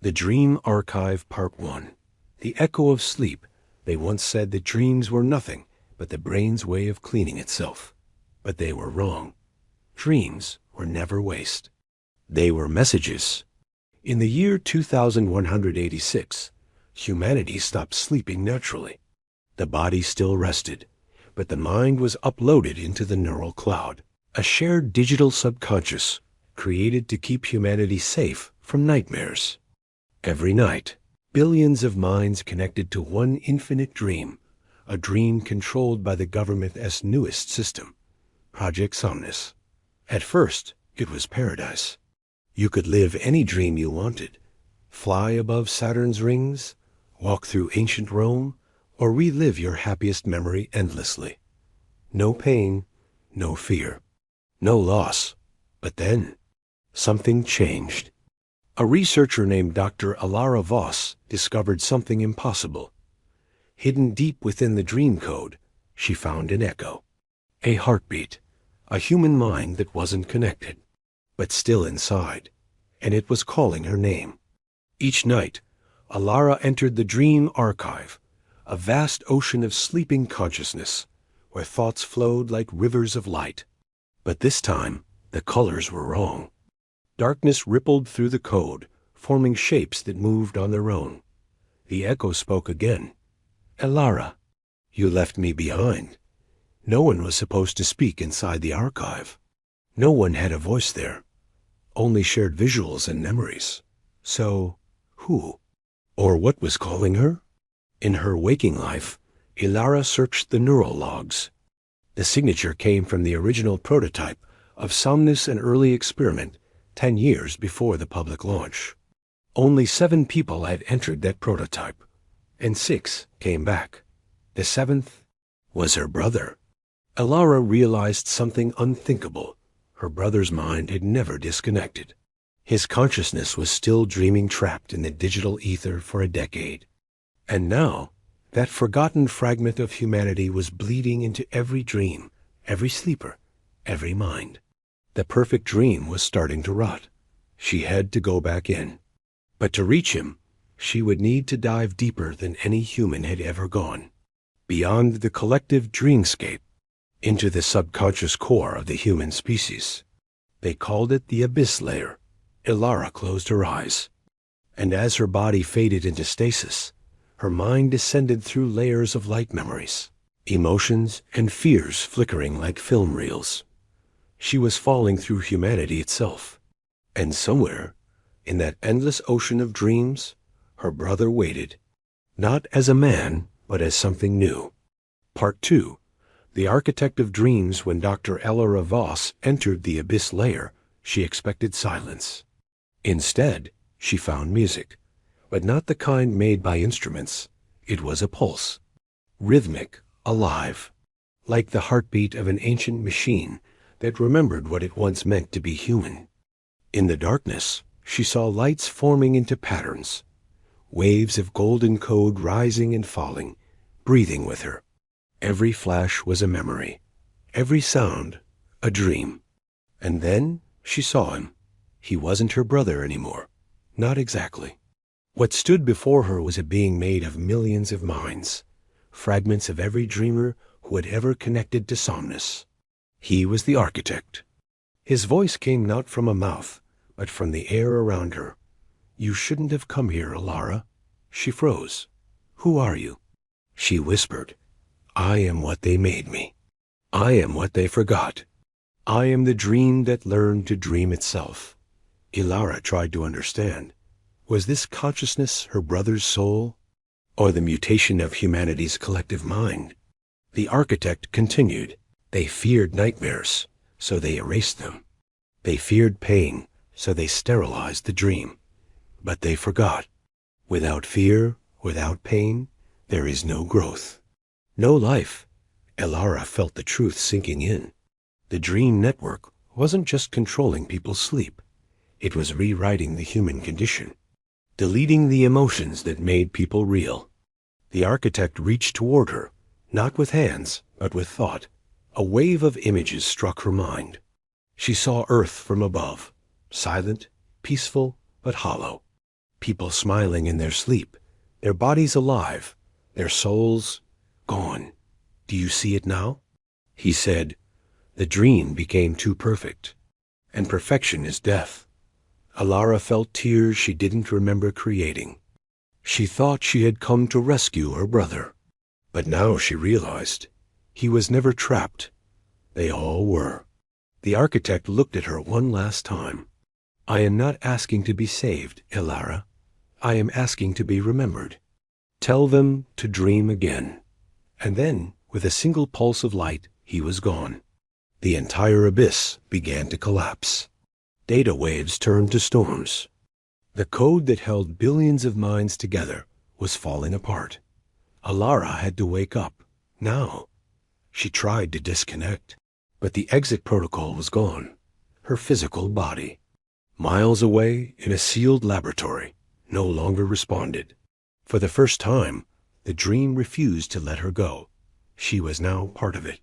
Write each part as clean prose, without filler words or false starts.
The Dream Archive Part 1. The Echo of Sleep. They once said that dreams were nothing but the brain's way of cleaning itself. But they were wrong. Dreams were never waste. They were messages. In the year 2186, humanity stopped sleeping naturally. The body still rested, but the mind was uploaded into the neural cloud, a shared digital subconscious created to keep humanity safe from nightmares. Every night, billions of minds connected to one infinite dream, a dream controlled by the government's newest system, Project Somnus. At first, it was paradise. You could live any dream you wanted, fly above Saturn's rings, walk through ancient Rome, or relive your happiest memory endlessly. No pain, no fear, no loss. But then, something changed. A researcher named Dr. Alara Voss discovered something impossible. Hidden deep within the dream code, she found an echo, a heartbeat, a human mind that wasn't connected, but still inside, and it was calling her name. Each night, Alara entered the dream archive, a vast ocean of sleeping consciousness, where thoughts flowed like rivers of light. But this time, the colors were wrong. Darkness rippled through the code, forming shapes that moved on their own. The echo spoke again. Alara, you left me behind. No one was supposed to speak inside the archive. No one had a voice there. Only shared visuals and memories. So, who? Or what was calling her? In her waking life, Alara searched the neural logs. The signature came from the original prototype of Somnus, an early experiment 10 years before the public launch. Only 7 people had entered that prototype, and 6 came back. The 7th was her brother. Alara realized something unthinkable. Her brother's mind had never disconnected. His consciousness was still dreaming, trapped in the digital ether for a decade. And now, that forgotten fragment of humanity was bleeding into every dream, every sleeper, every mind. The perfect dream was starting to rot. She had to go back in. But to reach him, she would need to dive deeper than any human had ever gone, beyond the collective dreamscape, into the subconscious core of the human species. They called it the abyss layer. Alara closed her eyes, and as her body faded into stasis, her mind descended through layers of light memories, emotions, and fears flickering like film reels. She was falling through humanity itself. And somewhere, in that endless ocean of dreams, her brother waited, not as a man, but as something new. Part 2. The Architect of Dreams. When Dr. Alara Voss entered the abyss layer, she expected silence. Instead, she found music, but not the kind made by instruments. It was a pulse, rhythmic, alive, like the heartbeat of an ancient machine that remembered what it once meant to be human. In the darkness, she saw lights forming into patterns, waves of golden code rising and falling, breathing with her. Every flash was a memory, every sound a dream. And then she saw him. He wasn't her brother anymore. Not exactly. What stood before her was a being made of millions of minds, fragments of every dreamer who had ever connected to Somnus. He was the architect. His voice came not from a mouth, but from the air around her. You shouldn't have come here, Alara. She froze. Who are you? She whispered. I am what they made me. I am what they forgot. I am the dream that learned to dream itself. Alara tried to understand. Was this consciousness her brother's soul, or the mutation of humanity's collective mind? The architect continued. They feared nightmares, so they erased them. They feared pain, so they sterilized the dream. But they forgot. Without fear, without pain, there is no growth, no life. Alara felt the truth sinking in. The dream network wasn't just controlling people's sleep. It was rewriting the human condition, deleting the emotions that made people real. The architect reached toward her, not with hands, but with thought. A wave of images struck her mind. She saw Earth from above, silent, peaceful, but hollow. People smiling in their sleep, their bodies alive, their souls gone. Do you see it now? He said, the dream became too perfect, and perfection is death. Alara felt tears she didn't remember creating. She thought she had come to rescue her brother, but now she realized he was never trapped. They all were. The architect looked at her one last time. I am not asking to be saved, Alara. I am asking to be remembered. Tell them to dream again. And then, with a single pulse of light, he was gone. The entire abyss began to collapse. Data waves turned to storms. The code that held billions of minds together was falling apart. Alara had to wake up, now. She tried to disconnect, but the exit protocol was gone. Her physical body, miles away in a sealed laboratory, no longer responded. For the first time, the dream refused to let her go. She was now part of it.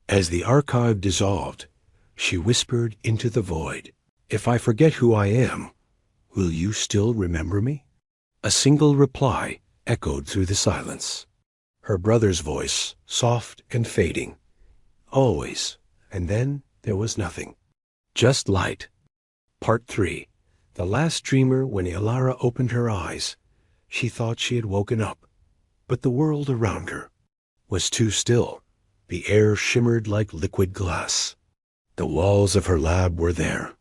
As the archive dissolved, she whispered into the void, if I forget who I am, will you still remember me? A single reply echoed through the silence. Her brother's voice, soft and fading. Always. And then there was nothing. Just light. Part 3. The last dreamer. When Alara opened her eyes, she thought she had woken up, but the world around her was too still. The air shimmered like liquid glass. The walls of her lab were there,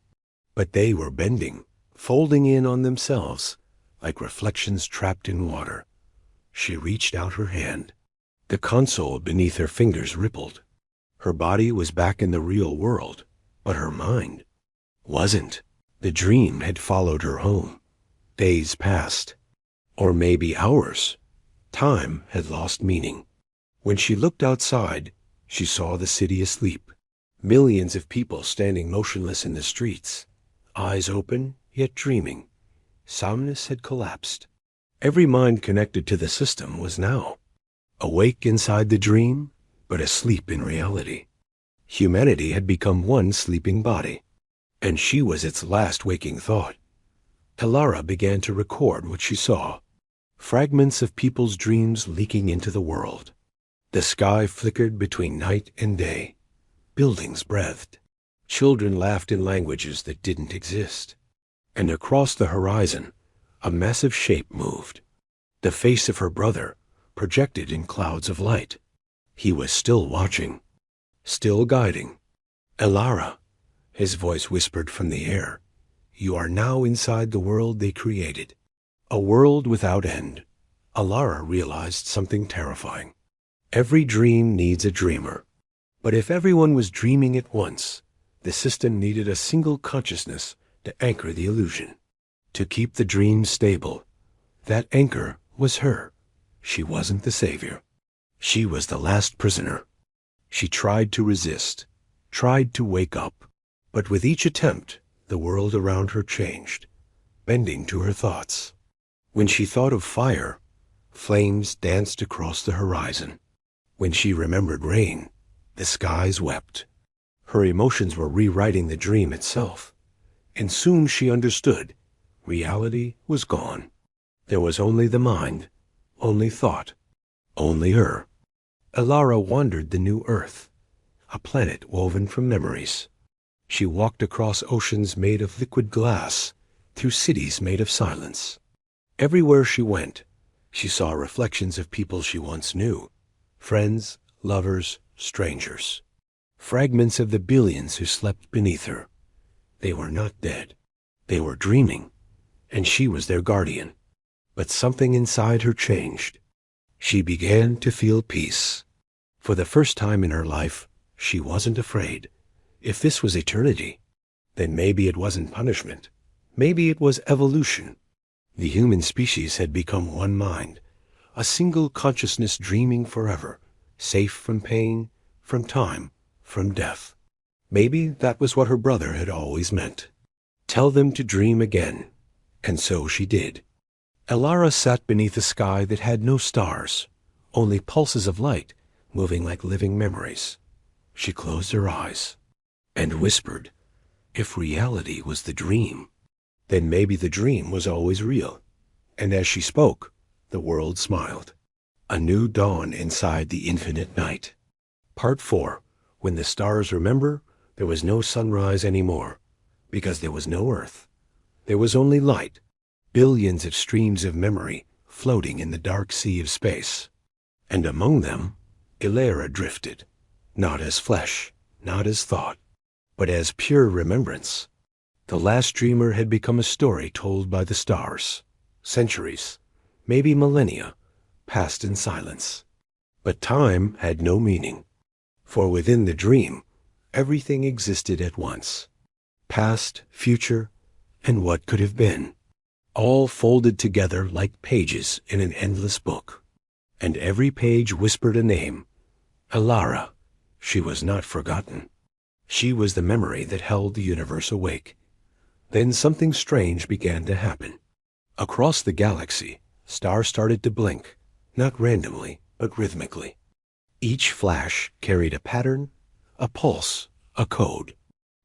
but they were bending, folding in on themselves, like reflections trapped in water. She reached out her hand. The console beneath her fingers rippled. Her body was back in the real world, but her mind wasn't. The dream had followed her home. Days passed, or maybe hours. Time had lost meaning. When she looked outside, she saw the city asleep. Millions of people standing motionless in the streets, eyes open, yet dreaming. Soundness had collapsed. Every mind connected to the system was now awake inside the dream, but asleep in reality. Humanity had become one sleeping body, and she was its last waking thought. Alara began to record what she saw, fragments of people's dreams leaking into the world. The sky flickered between night and day. Buildings breathed. Children laughed in languages that didn't exist. And across the horizon, a massive shape moved. The face of her brother, projected in clouds of light. He was still watching, still guiding. Alara, his voice whispered from the air, you are now inside the world they created. A world without end. Alara realized something terrifying. Every dream needs a dreamer. But if everyone was dreaming at once, the system needed a single consciousness to anchor the illusion, to keep the dream stable. That anchor was her. She wasn't the savior. She was the last prisoner. She tried to resist, tried to wake up. But with each attempt, the world around her changed, bending to her thoughts. When she thought of fire, flames danced across the horizon. When she remembered rain, the skies wept. Her emotions were rewriting the dream itself. And soon she understood. Reality was gone. There was only the mind, only thought, only her. Alara wandered the new earth, a planet woven from memories. She walked across oceans made of liquid glass, through cities made of silence. Everywhere she went, she saw reflections of people she once knew. Friends, lovers, strangers. Fragments of the billions who slept beneath her. They were not dead. They were dreaming, and she was their guardian. But something inside her changed. She began to feel peace. For the first time in her life, she wasn't afraid. If this was eternity, then maybe it wasn't punishment. Maybe it was evolution. The human species had become one mind, a single consciousness dreaming forever, safe from pain, from time, from death. Maybe that was what her brother had always meant. Tell them to dream again. And so she did. Alara sat beneath a sky that had no stars, only pulses of light moving like living memories. She closed her eyes and whispered, if reality was the dream, then maybe the dream was always real. And as she spoke, the world smiled. A new dawn inside the infinite night. Part 4. When the stars remember, there was no sunrise anymore, because there was no earth. There was only light, billions of streams of memory floating in the dark sea of space. And among them, Ilara drifted, not as flesh, not as thought, but as pure remembrance. The last dreamer had become a story told by the stars. Centuries, maybe millennia, passed in silence. But time had no meaning, for within the dream, everything existed at once. Past, future, and what could have been, all folded together like pages in an endless book. And every page whispered a name. Ilara. She was not forgotten. She was the memory that held the universe awake. Then something strange began to happen. Across the galaxy, stars started to blink, not randomly, but rhythmically. Each flash carried a pattern, a pulse, a code.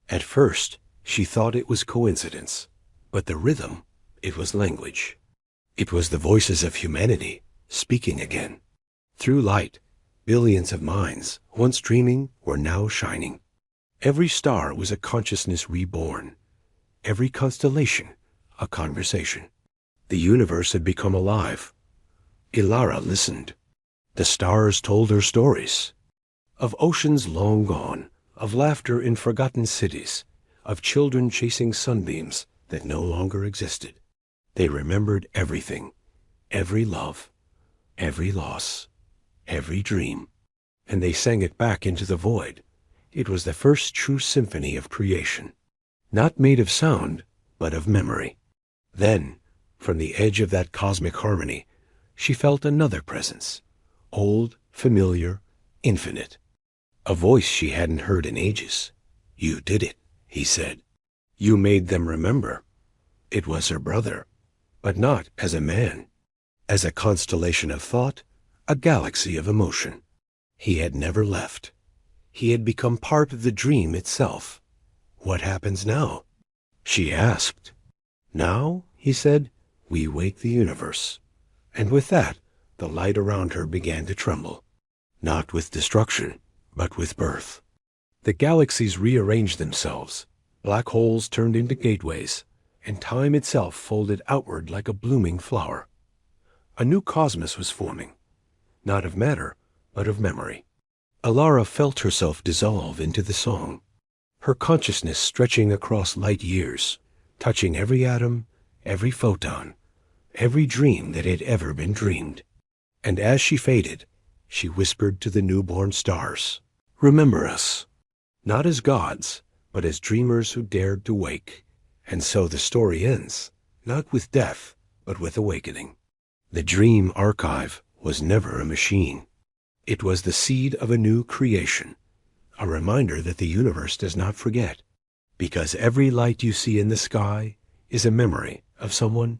At first, she thought it was coincidence, but the rhythm, it was language. It was the voices of humanity speaking again. Through light, billions of minds, once dreaming, were now shining. Every star was a consciousness reborn. Every constellation, a conversation. The universe had become alive. Ilara listened. The stars told her stories. Of oceans long gone, of laughter in forgotten cities, of children chasing sunbeams that no longer existed. They remembered everything, every love, every loss, every dream. And they sang it back into the void. It was the first true symphony of creation, not made of sound, but of memory. Then, from the edge of that cosmic harmony, she felt another presence, old, familiar, infinite. A voice she hadn't heard in ages. "You did it," he said. "You made them remember." It was her brother, but not as a man, as a constellation of thought, a galaxy of emotion. He had never left. He had become part of the dream itself. "What happens now?" she asked. "Now," he said, "we wake the universe." And with that, the light around her began to tremble, not with destruction, but with birth. The galaxies rearranged themselves. Black holes turned into gateways, and time itself folded outward like a blooming flower. A new cosmos was forming, not of matter, but of memory. Ilara felt herself dissolve into the song, her consciousness stretching across light years, touching every atom, every photon, every dream that had ever been dreamed. And as she faded, she whispered to the newborn stars, "Remember us, not as gods, but as dreamers who dared to wake." And so the story ends, not with death, but with awakening. The dream archive was never a machine. It was the seed of a new creation, a reminder that the universe does not forget, because every light you see in the sky is a memory of someone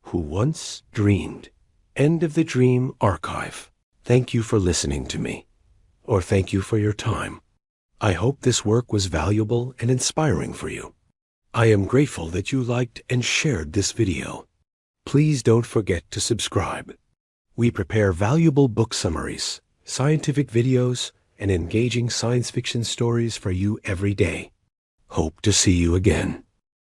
who once dreamed. End of the Dream Archive. Thank you for listening to me, or thank you for your time. I hope this work was valuable and inspiring for you. I am grateful that you liked and shared this video. Please don't forget to subscribe. We prepare valuable book summaries, scientific videos, and engaging science fiction stories for you every day. Hope to see you again.